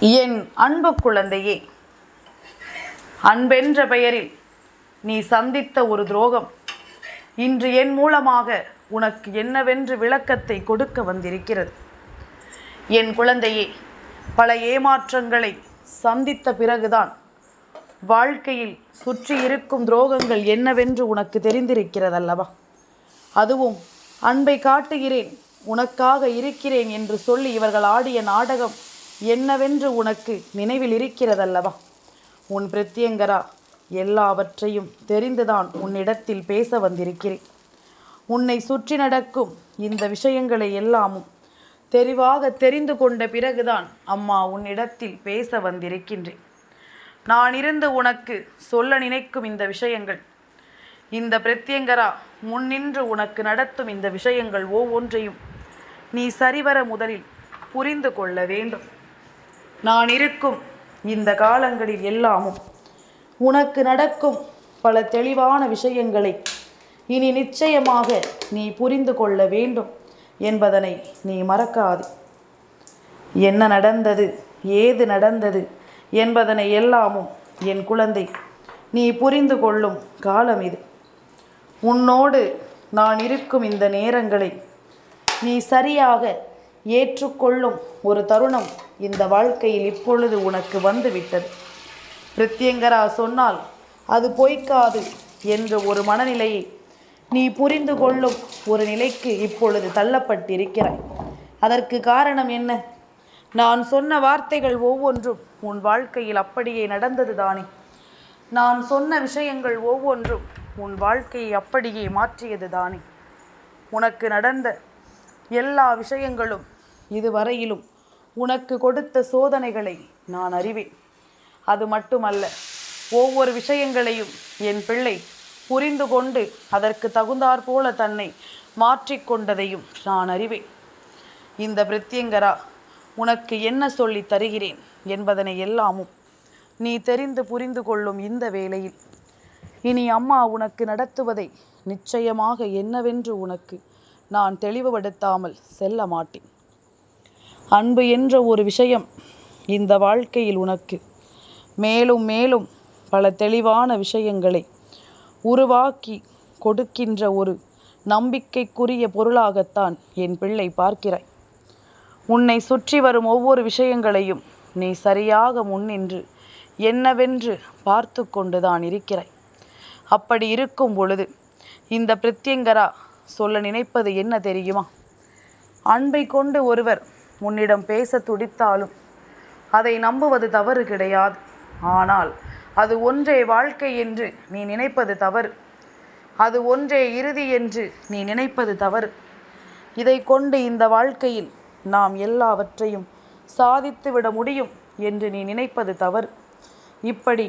என் அன்பு குழந்தையே, அன்பென்ற பெயரில் நீ சந்தித்த ஒரு துரோகம் இன்று என் மூலமாக உனக்கு என்னவென்று விளக்கத்தை கொடுக்க வந்திருக்கிறது. என் குழந்தையே, பல ஏமாற்றங்களை சந்தித்த பிறகுதான் வாழ்க்கையில் சுற்றி இருக்கும் துரோகங்கள் என்னவென்று உனக்கு தெரிந்திருக்கிறதல்லவா? அதுவும் அன்பை காட்டுகிறேன், உனக்காக இருக்கிறேன் என்று சொல்லி இவர்கள் ஆடிய நாடகம் என்னவென்று உனக்கு நினைவில் இருக்கிறதல்லவா? உன் பிரத்யங்கரா எல்லாவற்றையும் தெரிந்துதான் உன்னிடத்தில் பேச வந்திருக்கிறேன். உன்னை சுற்றி நடக்கும் இந்த விஷயங்களை எல்லாமும் தெளிவாக தெரிந்து கொண்ட பிறகுதான் அம்மா உன்னிடத்தில் பேச வந்திருக்கின்றேன். நான் இருந்து உனக்கு சொல்ல நினைக்கும் இந்த விஷயங்கள், இந்த பிரத்யங்கரா முன்னின்று உனக்கு நடத்தும் இந்த விஷயங்கள் ஒவ்வொன்றையும் நீ சரிவர முதலில் புரிந்து கொள்ள வேண்டும். நான் இருக்கும் இந்த காலங்களில் எல்லாமும் உனக்கு நடக்கும் பல தெளிவான விஷயங்களை இனி நிச்சயமாக நீ புரிந்து கொள்ள வேண்டும் என்பதனை நீ மறக்காது. என்ன நடந்தது, ஏது நடந்தது என்பதனை எல்லாமும் என் குழந்தை நீ புரிந்து கொள்ளும் காலம் இது. உன்னோடு நான் இருக்கும் இந்த நேரங்களை நீ சரியாக ஏற்றுக்கொள்ளும் ஒரு தருணம் இந்த வாழ்க்கையில் இப்பொழுது உனக்கு வந்துவிட்டது. பிரத்யங்கரா சொன்னால் அது பொய்க்காது என்ற ஒரு மனநிலையை நீ புரிந்து கொள்ளும் ஒரு நிலைக்கு இப்பொழுது தள்ளப்பட்டிருக்கிறாய். அதற்கு காரணம் என்ன? நான் சொன்ன வார்த்தைகள் ஒவ்வொன்றும் உன் வாழ்க்கையில் அப்படியே நடந்தது தானே. நான் சொன்ன விஷயங்கள் ஒவ்வொன்றும் உன் வாழ்க்கையை அப்படியே மாற்றியது தானே. உனக்கு நடந்த எல்லா விஷயங்களும் இதுவரையிலும் உனக்கு கொடுத்த சோதனைகளை நான் அறிவேன். அது மட்டுமல்ல, ஒவ்வொரு விஷயங்களையும் என் பிள்ளை புரிந்து கொண்டு அதற்கு தகுந்தாற்போல தன்னை மாற்றிக்கொண்டதையும் நான் அறிவேன். இந்த பிரத்யங்கரா உனக்கு என்ன சொல்லி தருகிறேன் என்பதனை எல்லாமும் நீ தெரிந்து புரிந்து கொள்ளும் இந்த வேளையில் இனி அம்மா உனக்கு நடத்துவதை நிச்சயமாக என்னவென்று உனக்கு நான் தெளிவுபடுத்தாமல் செல்ல மாட்டேன். அன்பு என்ற ஒரு விஷயம் இந்த வாழ்க்கையில் உனக்கு மேலும் மேலும் பல தெளிவான விஷயங்களை உருவாக்கி கொடுக்கின்ற ஒரு நம்பிக்கைக்குரிய பொருளாகத்தான் என் பிள்ளை பார்க்கிறாய். உன்னை சுற்றி வரும் ஒவ்வொரு விஷயங்களையும் நீ சரியாக முன்னின்று என்னவென்று பார்த்து கொண்டுதான் இருக்கிறாய். அப்படி இருக்கும் பொழுது இந்த பிரத்யங்கரா சொல்ல நினைப்பது என்ன தெரியுமா? அன்பை கொண்டு ஒருவர் உன்னிடம் பேச துடித்தாலும் அதை நம்புவது தவறு கிடையாது. ஆனால் அது ஒன்றே வாழ்க்கை என்று நீ நினைப்பது தவறு. அது ஒன்றே இறுதி என்று நீ நினைப்பது தவறு. இதை கொண்டு இந்த வாழ்க்கையில் நாம் எல்லாவற்றையும் சாதித்து விட முடியும் என்று நீ நினைப்பது தவறு. இப்படி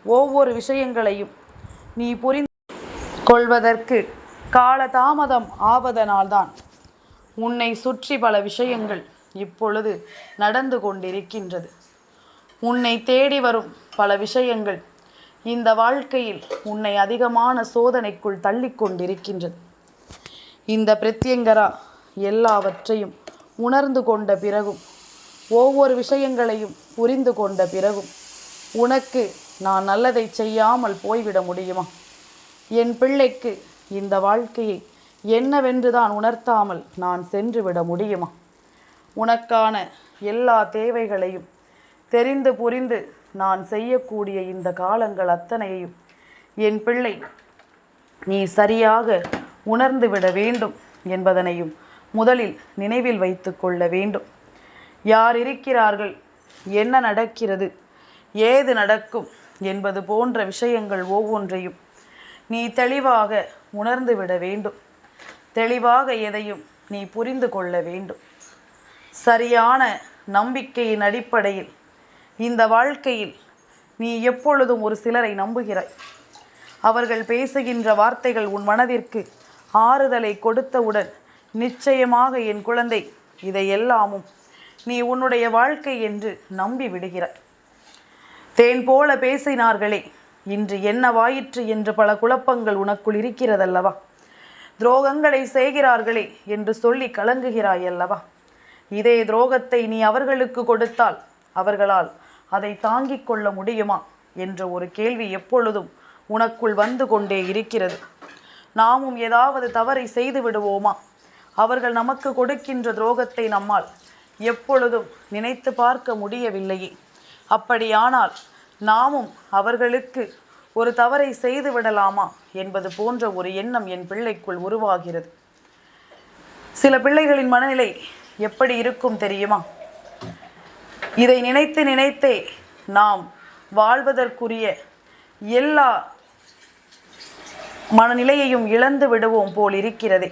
ஒவ்வொரு விஷயங்களையும் நீ புரிந்து கொள்வதற்கு காலதாமதம் ஆவதனால்தான் உன்னை சுற்றி பல விஷயங்கள் இப்பொழுது நடந்து கொண்டிருக்கின்றது. உன்னை தேடி வரும் பல விஷயங்கள் இந்த வாழ்க்கையில் உன்னை அதிகமான சோதனைக்குள் தள்ளி கொண்டிருக்கின்றது. இந்த பிரத்யங்கரா எல்லாவற்றையும் உணர்ந்து கொண்ட பிறகும் ஒவ்வொரு விஷயங்களையும் புரிந்து கொண்ட பிறகும் உனக்கு நான் நல்லதை செய்யாமல் போய்விட முடியுமா? என் பிள்ளைக்கு இந்த வாழ்க்கையை என்னவென்றுதான் உணர்த்தாமல் நான் சென்று விட முடியுமா? உனக்கான எல்லா தேவைகளையும் தெரிந்து புரிந்து நான் செய்யக்கூடிய இந்த காலங்கள் அத்தனையையும் என் பிள்ளை நீ சரியாக உணர்ந்து விட வேண்டும் என்பதனையும் முதலில் நினைவில் வைத்து கொள்ள வேண்டும். யார் இருக்கிறார்கள், என்ன நடக்கிறது, ஏது நடக்கும் என்பது போன்ற விஷயங்கள் ஒவ்வொன்றையும் நீ தெளிவாக உணர்ந்து விட வேண்டும். தெளிவாக எதையும் நீ புரிந்து கொள்ள வேண்டும். சரியான நம்பிக்கையின் அடிப்படையில் இந்த வாழ்க்கையில் நீ எப்பொழுதும் ஒரு சிலரை நம்புகிறாய். அவர்கள் பேசுகின்ற வார்த்தைகள் உன் மனதிற்கு ஆறுதலை கொடுத்தவுடன் நிச்சயமாக என் குழந்தை இதை எல்லாமும் நீ உன்னுடைய வாழ்க்கை என்று நம்பி விடுகிறாய். தேன் போல பேசினார்களே, இன்று என்னவாயிற்று என்று பல குழப்பங்கள் உனக்குள் இருக்கிறதல்லவா? துரோகங்களை செய்கிறார்களே என்று சொல்லி கலங்குகிறாய் அல்லவா? இதே துரோகத்தை நீ அவர்களுக்கு கொடுத்தால் அவர்களால் அதை தாங்கிக் கொள்ள முடியுமா என்ற ஒரு கேள்வி எப்பொழுதும் உனக்குள் வந்து கொண்டே இருக்கிறது. நாமும் ஏதாவது தவறை செய்து விடுவோமா? அவர்கள் நமக்கு கொடுக்கின்ற துரோகத்தை நம்மால் எப்பொழுதும் நினைத்து பார்க்க முடியவில்லையே. அப்படியானால் நாமும் அவர்களுக்கு ஒரு தவறை செய்து விடலாமா என்பது போன்ற ஒரு எண்ணம் என் பிள்ளைக்குள் உருவாகிறது. சில பிள்ளைகளின் மனநிலை எப்படி இருக்கும் தெரியுமா? இதை நினைத்து நினைத்தே நாம் வாழ்வதற்குரிய எல்லா மனநிலையையும் இழந்து விடுவோம் போல் இருக்கிறதே.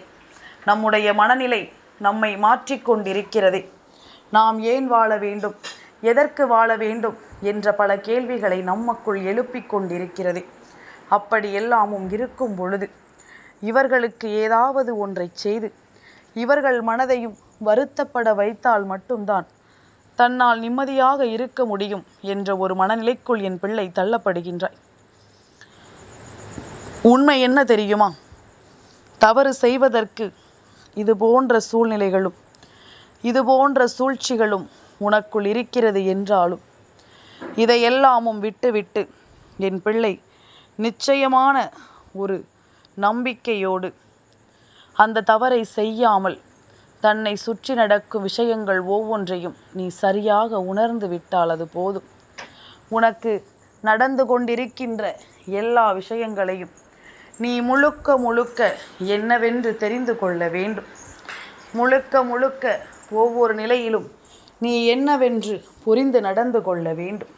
நம்முடைய மனநிலை நம்மை மாற்றிக்கொண்டிருக்கிறதே. நாம் ஏன் வாழ வேண்டும், எதற்கு வாழ வேண்டும் என்ற பல கேள்விகளை நமக்குள் எழுப்பிக் கொண்டிருக்கிறதே. அப்படி எல்லாமும் இருக்கும் பொழுது இவர்களுக்கு ஏதாவது ஒன்றை செய்து இவர்கள் மனதையும் வருத்தப்பட வைத்தால் மட்டும்தான் தன்னால் நிம்மதியாக இருக்க முடியும் என்ற ஒரு மனநிலைக்குள் என் பிள்ளை தள்ளப்படுகின்றாய். உண்மை என்ன தெரியுமா? தவறு செய்வதற்கு இது போன்ற சூழ்நிலைகளும் இது போன்ற சூழ்ச்சிகளும் உனக்குள் இருக்கிறது என்றாலும் இதையெல்லாமும் விட்டுவிட்டு என் பிள்ளை நிச்சயமான ஒரு நம்பிக்கையோடு அந்த தவறை செய்யாமல் தன்னை சுற்றி நடக்கும் விஷயங்கள் ஒவ்வொன்றையும் நீ சரியாக உணர்ந்து விட்டால் அது போதும். உனக்கு நடந்து கொண்டிருக்கின்ற எல்லா விஷயங்களையும் நீ முழுக்க முழுக்க என்னவென்று தெரிந்து கொள்ள வேண்டும். முழுக்க முழுக்க ஒவ்வொரு நிலையிலும் நீ என்னவென்று புரிந்து நடந்து கொள்ள வேண்டும்.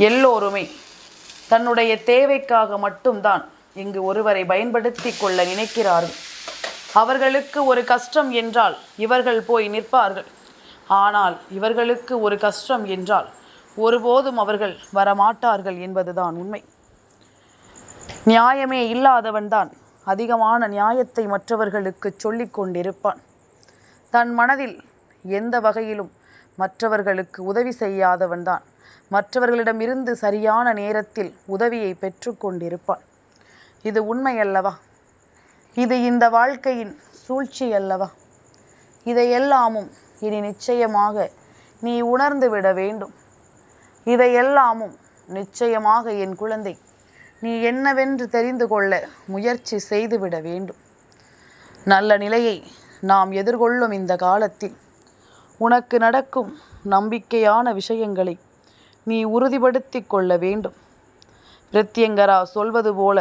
எல்லோருமே தன்னுடைய தேவைக்காக மட்டும்தான் இங்கு ஒருவரை பயன்படுத்தி கொள்ள நினைக்கிறார்கள். அவர்களுக்கு ஒரு கஷ்டம் என்றால் இவர்கள் போய் நிற்பார்கள். ஆனால் இவர்களுக்கு ஒரு கஷ்டம் என்றால் ஒருபோதும் அவர்கள் வரமாட்டார்கள் என்பதுதான் உண்மை. நியாயமே இல்லாதவன்தான் அதிகமான நியாயத்தை மற்றவர்களுக்கு சொல்லிக் கொண்டிருப்பான். தன் மனதில் எந்த வகையிலும் மற்றவர்களுக்கு உதவி செய்யாதவன்தான் மற்றவர்களிடமிருந்து சரியான நேரத்தில் உதவியை பெற்று கொண்டிருப்பான். இது உண்மை அல்லவா? இது இந்த வாழ்க்கையின் சூழ்ச்சி அல்லவா? இதையெல்லாமும் இனி நிச்சயமாக நீ உணர்ந்து விட வேண்டும். இதையெல்லாமும் நிச்சயமாக என் குழந்தை நீ என்னவென்று தெரிந்து கொள்ள முயற்சி செய்துவிட வேண்டும். நல்ல நிலையை நாம் எதிர்கொள்ளும் இந்த காலத்தில் உனக்கு நடக்கும் நம்பிக்கையான விஷயங்களை நீ உறுதிப்படுத்தி கொள்ள வேண்டும். பிரத்யங்கரா சொல்வது போல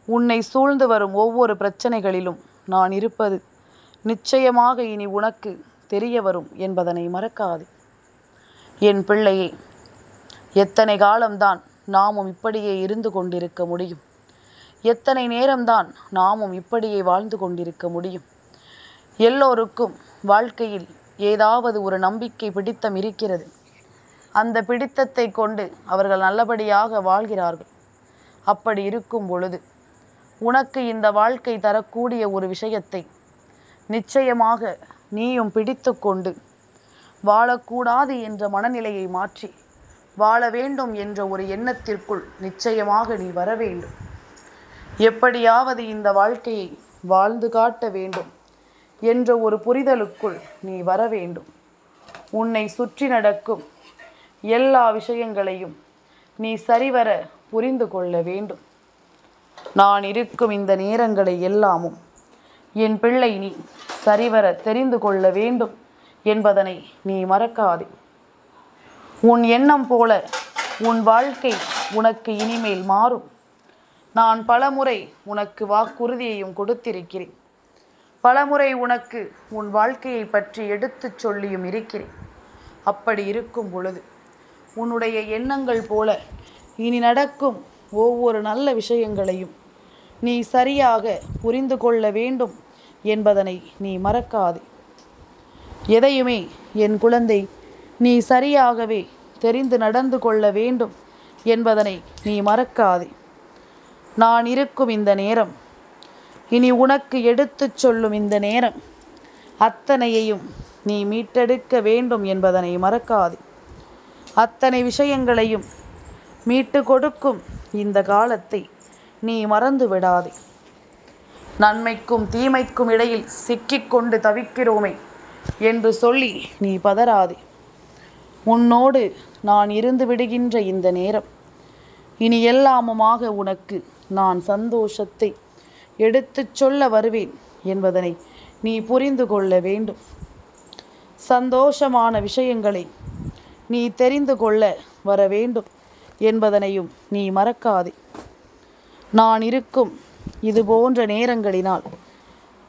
உன்னை சூழ்ந்து வரும் ஒவ்வொரு பிரச்சனைகளிலும் நான் இருப்பது நிச்சயமாக இனி உனக்கு தெரிய வரும் என்பதனை மறக்காது. என் பிள்ளையே, எத்தனை காலம்தான் நாமும் இப்படியே இருந்து கொண்டிருக்க முடியும்? எத்தனை நேரம்தான் நாமும் இப்படியே வாழ்ந்து கொண்டிருக்க முடியும்? எல்லோருக்கும் வாழ்க்கையில் ஏதாவது ஒரு நம்பிக்கை பிடித்தம் இருக்கிறது. அந்த பிடித்தத்தை கொண்டு அவர்கள் நல்லபடியாக வாழ்கிறார்கள். அப்படி இருக்கும் பொழுது உனக்கு இந்த வாழ்க்கை தரக்கூடிய ஒரு விஷயத்தை நிச்சயமாக நீயும் பிடித்து கொண்டு வாழக்கூடாது என்ற மனநிலையை மாற்றி வாழ வேண்டும் என்ற ஒரு எண்ணத்திற்குள் நிச்சயமாக நீ வர வேண்டும். எப்படியாவது இந்த வாழ்க்கையை வாழ்ந்து காட்ட வேண்டும் என்ற ஒரு புரிதலுக்குள் நீ வர வேண்டும். உன்னை சுற்றி நடக்கும் எல்லா விஷயங்களையும் நீ சரிவர புரிந்து கொள்ள வேண்டும். நான் இருக்கும் இந்த நேரங்களை எல்லாமும் என் பிள்ளை நீ சரிவர தெரிந்து கொள்ள வேண்டும் என்பதனை நீ மறக்காதே. உன் எண்ணம் போல உன் வாழ்க்கை உனக்கு இனிமேல் மாறும். நான் பலமுறை உனக்கு வாக்குறுதியையும் கொடுத்திருக்கிறேன். பலமுறை உனக்கு உன் வாழ்க்கையை பற்றி எடுத்துச் சொல்லியும் இருக்கிறேன். அப்படி இருக்கும் பொழுது உன்னுடைய எண்ணங்கள் போல இனி நடக்கும் ஒவ்வொரு நல்ல விஷயங்களையும் நீ சரியாக புரிந்து கொள்ள வேண்டும் என்பதனை நீ மறக்காதே. எதையுமே என் குழந்தை நீ சரியாகவே தெரிந்து நடந்து கொள்ள வேண்டும் என்பதனை நீ மறக்காதே. நான் இருக்கும் இந்த நேரம், இனி உனக்கு எடுத்துச் சொல்லும் இந்த நேரம் அத்தனையையும் நீ மீட்டெடுக்க வேண்டும் என்பதனை மறக்காதே. அத்தனை விஷயங்களையும் மீட்டு கொடுக்கும் இந்த காலத்தை நீ மறந்து விடாதே. நன்மைக்கும் தீமைக்கும் இடையில் சிக்கிக்கொண்டு தவிக்கிறோமே என்று சொல்லி நீ பதறாதே. உன்னோடு நான் இருந்து விடுகின்ற இந்த நேரம் இனி எல்லாமுமாக உனக்கு நான் சந்தோஷத்தை எடுத்துச் சொல்ல வருவேன் என்பதனை நீ புரிந்து கொள்ள வேண்டும். சந்தோஷமான விஷயங்களை நீ தெரிந்து கொள்ள வர வேண்டும் என்பதனையும் நீ மறக்காதே. நான் இருக்கும் இது போன்ற நேரங்களினால்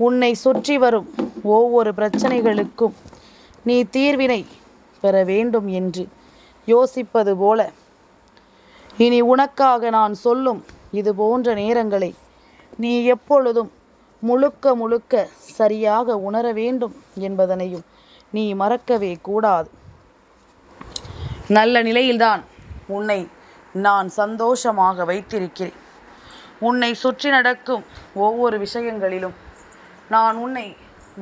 உன்னை சுற்றி வரும் ஒவ்வொரு பிரச்சனைகளுக்கும் நீ தீர்வினை பெற வேண்டும் என்று யோசிப்பது போல இனி உனக்காக நான் சொல்லும் இது போன்ற நேரங்களை நீ எப்பொழுதும் முழுக்க முழுக்க சரியாக உணர வேண்டும் என்பதனையும் நீ மறக்கவே கூடாது. நல்ல நிலையில்தான் உன்னை நான் சந்தோஷமாக வைத்திருக்கிறேன். உன்னை சுற்றி நடக்கும் ஒவ்வொரு விஷயங்களிலும் நான் உன்னை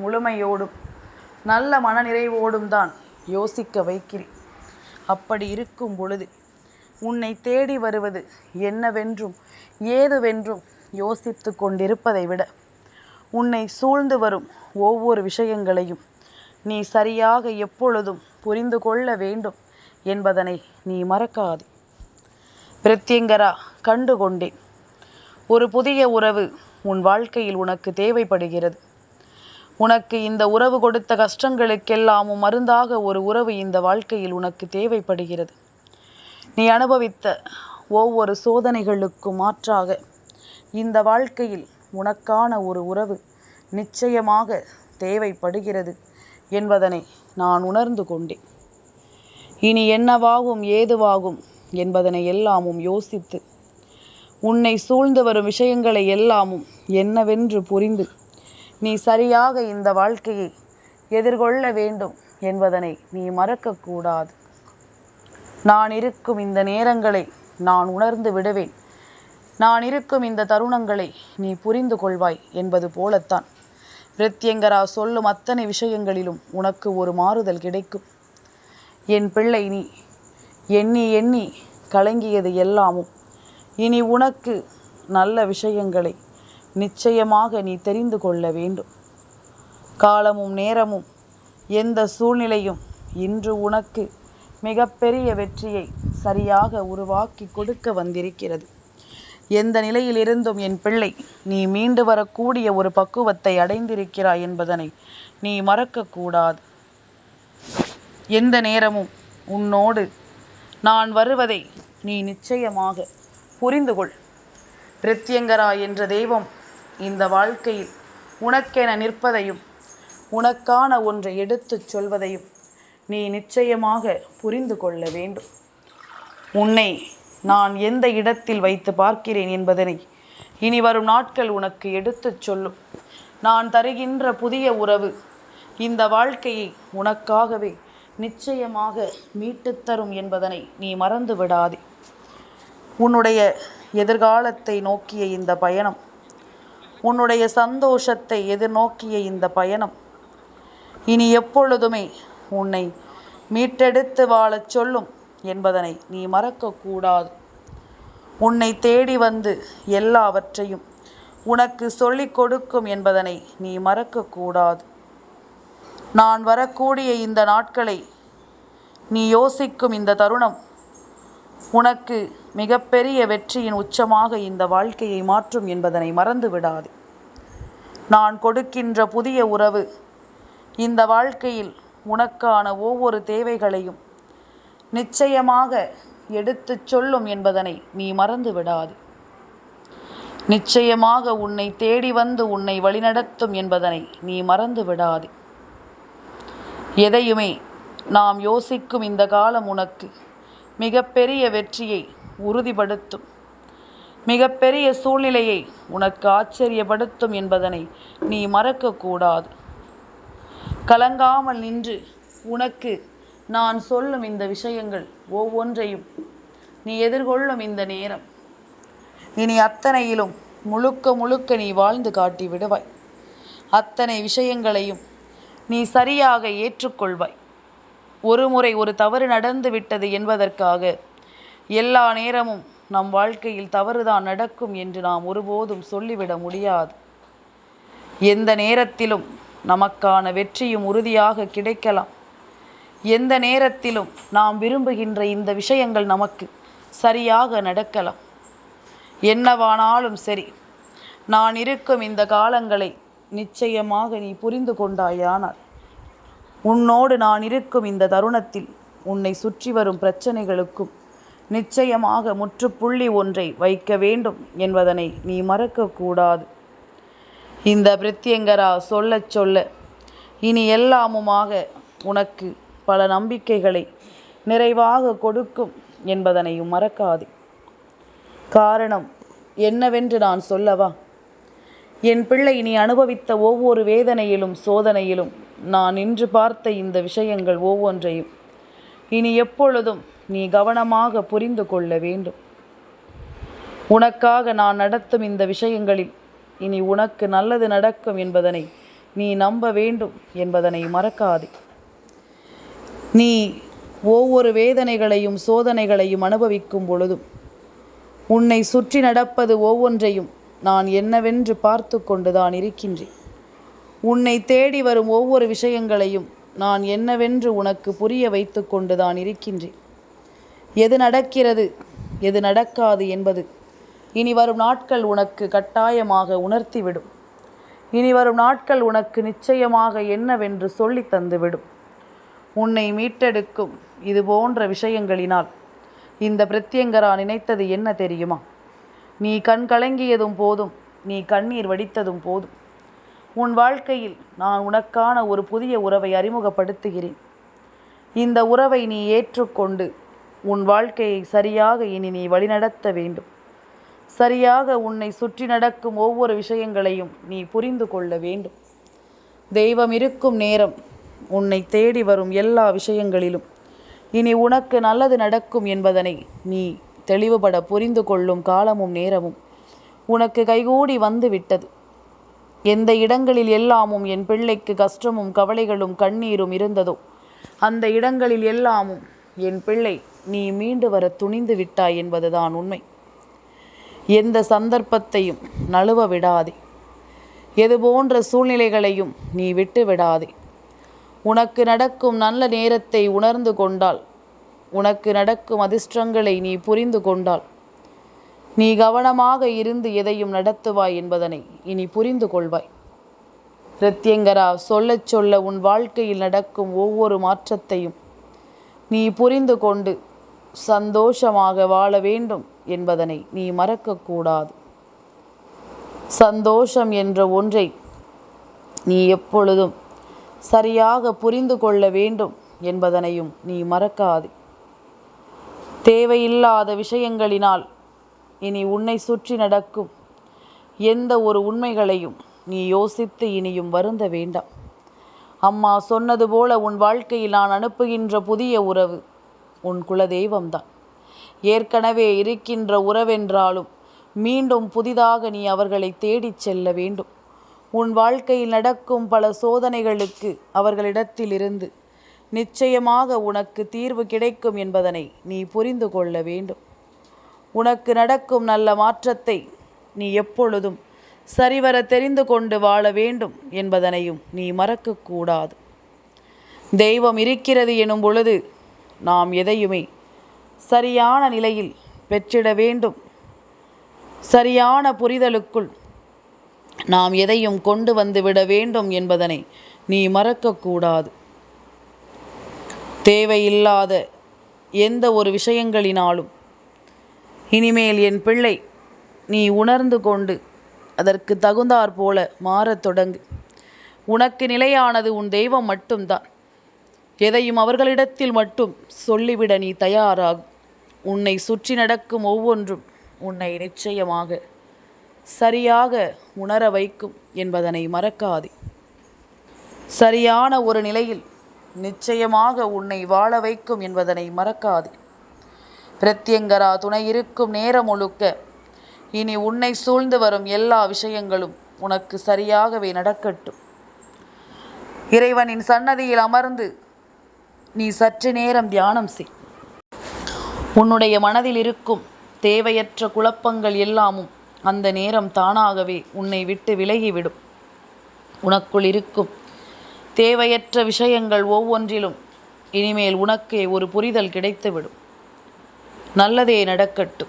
முழுமையோடும் நல்ல மனநிறைவோடும் தான் யோசிக்க வைக்கிறேன். அப்படி இருக்கும் பொழுது உன்னை தேடி வருவது என்னவென்றும் ஏதுவென்றும் யோசித்து கொண்டிருப்பதை விட உன்னை சூழ்ந்து வரும் ஒவ்வொரு விஷயங்களையும் நீ சரியாக எப்பொழுதும் புரிந்து கொள்ள வேண்டும் என்பதனை நீ மறக்காதே. பிரத்யங்கரா, கண்டுகொண்டேன். ஒரு புதிய உறவு உன் வாழ்க்கையில் உனக்கு தேவைப்படுகிறது. உனக்கு இந்த உறவு கொடுத்த கஷ்டங்களுக்கெல்லாமும் மருந்தாக ஒரு உறவு இந்த வாழ்க்கையில் உனக்கு தேவைப்படுகிறது. நீ அனுபவித்த ஒவ்வொரு சோதனைகளுக்கும் மாற்றாக இந்த வாழ்க்கையில் உனக்கான ஒரு உறவு நிச்சயமாக தேவைப்படுகிறது என்பதனை நான் உணர்ந்து கொண்டேன். இனி என்னவாகும் ஏதுவாகும் என்பதனை எல்லாமும் யோசித்து உன்னை சூழ்ந்து வரும் விஷயங்களை எல்லாமும் என்னவென்று புரிந்து நீ சரியாக இந்த வாழ்க்கையை எதிர்கொள்ள வேண்டும் என்பதனை நீ மறக்கக்கூடாது. நான் இருக்கும் இந்த நேரங்களை நான் உணர்ந்து விடுவேன். நான் இருக்கும் இந்த தருணங்களை நீ புரிந்து கொள்வாய் என்பது போலத்தான் பிரத்யங்கரா சொல்லும் அத்தனை விஷயங்களிலும் உனக்கு ஒரு மாறுதல் கிடைக்கும். என் பிள்ளை, நீ எண்ணி எண்ணி கலங்கியது எல்லாமும் இனி உனக்கு நல்ல விஷயங்களை நிச்சயமாக நீ தெரிந்து கொள்ள வேண்டும். காலமும் நேரமும் எந்த சூழ்நிலையும் இன்று உனக்கு மிகப்பெரிய வெற்றியை சரியாக உருவாக்கி கொடுக்க வந்திருக்கிறது. எந்த நிலையிலிருந்தும் என் பிள்ளை நீ மீண்டு வரக்கூடிய ஒரு பக்குவத்தை அடைந்திருக்கிறாய் என்பதனை நீ மறக்கக்கூடாது. எந்த நேரமும் உன்னோடு நான் வருவதை நீ நிச்சயமாக புரிந்து கொள். பிரத்யங்கரா என்ற தெய்வம் இந்த வாழ்க்கையில் உனக்கென நிற்பதையும் உனக்கான ஒன்றை எடுத்துச் சொல்வதையும் நீ நிச்சயமாக புரிந்து கொள்ள வேண்டும். உன்னை நான் எந்த இடத்தில் வைத்து பார்க்கிறேன் என்பதனை இனி வரும் நாட்கள் உனக்கு எடுத்துச் சொல்லும். நான் தருகின்ற புதிய உறவு இந்த வாழ்க்கையை உனக்காகவே நிச்சயமாக மீட்டுத்தரும் என்பதனை நீ மறந்து விடாதே. உன்னுடைய எதிர்காலத்தை நோக்கிய இந்த பயணம், உன்னுடைய சந்தோஷத்தை எதிர்நோக்கிய இந்த பயணம் இனி எப்பொழுதுமே உன்னை மீட்டெடுத்து வாழச் சொல்லும் என்பதனை நீ மறக்கக்கூடாது. உன்னை தேடி வந்து எல்லாவற்றையும் உனக்கு சொல்லிக் கொடுக்கும் என்பதனை நீ மறக்கக்கூடாது. நான் வரக்கூடிய இந்த நாட்களை நீ யோசிக்கும் இந்த தருணம் உனக்கு மிகப்பெரிய வெற்றியின் உச்சமாக இந்த வாழ்க்கையை மாற்றும் என்பதனை மறந்து விடாது. நான் கொடுக்கின்ற புதிய உறவு இந்த வாழ்க்கையில் உனக்கான ஒவ்வொரு தேவைகளையும் நிச்சயமாக எடுத்துச் சொல்லும் என்பதனை நீ மறந்து விடாது. நிச்சயமாக உன்னை தேடி வந்து உன்னை வழிநடத்தும் என்பதனை நீ மறந்து விடாது. எதையுமே நாம் யோசிக்கும் இந்த காலம் உனக்கு மிகப்பெரிய வெற்றியை உறுதிப்படுத்தும், மிகப்பெரிய சூழ்நிலையை உனக்கு ஆச்சரியப்படுத்தும் என்பதனை நீ மறக்கக்கூடாது. கலங்காமல் நின்று உனக்கு நான் சொல்லும் இந்த விஷயங்கள் ஒவ்வொன்றையும் நீ எதிர்கொள்ளும் இந்த நேரம் இனி அத்தனையிலும் முழுக்க முழுக்க நீ வாழ்ந்து காட்டி விடுவாய். அத்தனை விஷயங்களையும் நீ சரியாக ஏற்றுக்கொள்வாய். ஒரு முறை ஒரு தவறு நடந்து விட்டது என்பதற்காக எல்லா நேரமும் நம் வாழ்க்கையில் தவறுதான் நடக்கும் என்று நாம் ஒருபோதும் சொல்லிவிட முடியாது. எந்த நேரத்திலும் நமக்கான வெற்றியும் உறுதியாக கிடைக்கலாம். எந்த நேரத்திலும் நாம் விரும்புகின்ற இந்த விஷயங்கள் நமக்கு சரியாக நடக்கலாம். என்னவானாலும் சரி, நான் இருக்கும் இந்த காலங்களை நிச்சயமாக நீ புரிந்து கொண்டாயானால், உன்னோடு நான் இருக்கும் இந்த தருணத்தில் உன்னை சுற்றி வரும் பிரச்சனைகளுக்கும் நிச்சயமாக முற்றுப்புள்ளி ஒன்றை வைக்க வேண்டும் என்பதனை நீ மறக்கக்கூடாது. இந்த பிரத்யங்கரா சொல்ல சொல்ல இனி எல்லாமுமாக உனக்கு பல நம்பிக்கைகளை நிறைவாக கொடுக்கும் என்பதனையும் மறக்காது. காரணம் என்னவென்று நான் சொல்லவா? என் பிள்ளை, நீ அனுபவித்த ஒவ்வொரு வேதனையிலும் சோதனையிலும் நான் இன்று பார்த்த இந்த விஷயங்கள் ஒவ்வொன்றையும் இனி எப்பொழுதும் நீ கவனமாக புரிந்து கொள்ள வேண்டும். உனக்காக நான் நடத்தும் இந்த விஷயங்களில் இனி உனக்கு நல்லது நடக்கும் என்பதனை நீ நம்ப வேண்டும் என்பதனை மறக்காதே. நீ ஒவ்வொரு வேதனைகளையும் சோதனைகளையும் அனுபவிக்கும் பொழுதும் உன்னை சுற்றி நடப்பது ஒவ்வொன்றையும் நான் என்னவென்று பார்த்து கொண்டுதான் இருக்கின்றேன். உன்னை தேடி வரும் ஒவ்வொரு விஷயங்களையும் நான் என்னவென்று உனக்கு புரிய வைத்து கொண்டுதான் இருக்கின்றேன். எது நடக்கிறது, எது நடக்காது என்பது இனி வரும் நாட்கள் உனக்கு கட்டாயமாக உணர்த்திவிடும். இனி வரும் நாட்கள் உனக்கு நிச்சயமாக என்னவென்று சொல்லி தந்துவிடும். உன்னை மீட்டெடுக்கும் இது போன்ற விஷயங்களினால் இந்த பிரத்யங்கரா நினைத்தது என்ன தெரியுமா? நீ கண் கலங்கியதும் போதும், நீ கண்ணீர் வடித்ததும் போதும். உன் வாழ்க்கையில் நான் உனக்கான ஒரு புதிய உறவை அறிமுகப்படுத்துகிறேன். இந்த உறவை நீ ஏற்றுக்கொண்டு உன் வாழ்க்கையை சரியாக இனி நீ வழிநடத்த வேண்டும். சரியாக உன்னை சுற்றி நடக்கும் ஒவ்வொரு விஷயங்களையும் நீ புரிந்து கொள்ள வேண்டும். தெய்வம் இருக்கும் நேரம், உன்னை தேடி வரும் எல்லா விஷயங்களிலும் இனி உனக்கு நல்லது நடக்கும் என்பதனை நீ தெளிவுபட புரிந்து கொள்ளும் காலமும் நேரமும் உனக்கு கைகூடி வந்து விட்டது. எந்த இடங்களில் எல்லாமும் என் பிள்ளைக்கு கஷ்டமும் கவலைகளும் கண்ணீரும் இருந்ததோ அந்த இடங்களில் எல்லாமும் என் பிள்ளை நீ மீண்டு வர துணிந்து விட்டாய் என்பதுதான் உண்மை. எந்த சந்தர்ப்பத்தையும் நழுவ விடாதே. எது போன்ற சூழ்நிலைகளையும் நீ விட்டு விடாதே. உனக்கு நடக்கும் நல்ல நேரத்தை உணர்ந்து கொண்டால், உனக்கு நடக்கும் அதிர்ஷ்டங்களை நீ புரிந்து கொண்டால், நீ கவனமாக இருந்து எதையும் நடத்துவாய் என்பதனை இனி புரிந்து கொள்வாய். பிரத்யங்கரா சொல்ல சொல்ல உன் வாழ்க்கையில் நடக்கும் ஒவ்வொரு மாற்றத்தையும் நீ புரிந்து கொண்டு சந்தோஷமாக வாழ வேண்டும் என்பதனை நீ மறக்கக்கூடாது. சந்தோஷம் என்ற ஒன்றை நீ எப்பொழுதும் சரியாக புரிந்து கொள்ள வேண்டும் என்பதனையும் நீ மறக்காது. தேவையில்லாத விஷயங்களினால் இனி உன்னை சுற்றி நடக்கும் எந்த ஒரு உண்மைகளையும் நீ யோசித்து இனியும் வருந்த வேண்டாம். அம்மா சொன்னது போல உன் வாழ்க்கையில் நான் அனுப்புகின்ற புதிய உறவு உன் குலதெய்வம்தான். ஏற்கனவே இருக்கின்ற உறவென்றாலும் மீண்டும் புதிதாக நீ அவர்களை தேடிச் செல்ல வேண்டும். உன் வாழ்க்கையில் நடக்கும் பல சோதனைகளுக்கு அவர்களிடத்திலிருந்து நிச்சயமாக உனக்கு தீர்வு கிடைக்கும் என்பதனை நீ புரிந்து கொள்ள வேண்டும். உனக்கு நடக்கும் நல்ல மாற்றத்தை நீ எப்பொழுதும் சரிவர தெரிந்து கொண்டு வாழ வேண்டும் என்பதனையும் நீ மறக்கக்கூடாது. தெய்வம் இருக்கிறது எனும் பொழுது நாம் எதையுமே சரியான நிலையில் பெற்றிட வேண்டும். சரியான புரிதலுக்குள் நாம் எதையும் கொண்டு வந்து விட வேண்டும் என்பதனை நீ மறக்கக்கூடாது. தேவையில்லாத எந்த ஒரு விஷயங்களினாலும் இனிமேல் என் பிள்ளை நீ உணர்ந்து கொண்டு அதற்கு தகுந்தாற் போல மாறத் தொடங்கு. உனக்கு நிலையானது உன் தெய்வம் மட்டும்தான். எதையும் அவர்களிடத்தில் மட்டும் சொல்லிவிட நீ தயாராகும். உன்னை சுற்றி நடக்கும் ஒவ்வொன்றும் உன்னை நிச்சயமாக சரியாக உணர வைக்கும் என்பதனை மறக்காதே. சரியான ஒரு நிலையில் நிச்சயமாக உன்னை வாழ வைக்கும் என்பதனை மறக்காதே. பிரத்யங்கரா துணை இருக்கும் நேரம் முழுக்க இனி உன்னை சூழ்ந்து வரும் எல்லா விஷயங்களும் உனக்கு சரியாகவே நடக்கட்டும். இறைவனின் சன்னதியில் அமர்ந்து நீ சற்று நேரம் தியானம் செய். உன்னுடைய மனதில் இருக்கும் தேவையற்ற குழப்பங்கள் எல்லாமும் அந்த நேரம் தானாகவே உன்னை விட்டு விலகிவிடும். உனக்குள் இருக்கும் தேவையற்ற விஷயங்கள் ஒவ்வொன்றிலும் இனிமேல் உனக்கே ஒரு புரிதல் கிடைத்துவிடும். நல்லதே நடக்கட்டும்.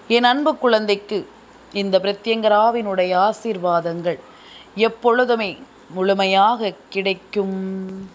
என் அன்பு குழந்தைக்கு இந்த பிரத்யங்கராவினுடைய ஆசீர்வாதங்கள் எப்பொழுதுமே முழுமையாக கிடைக்கும்.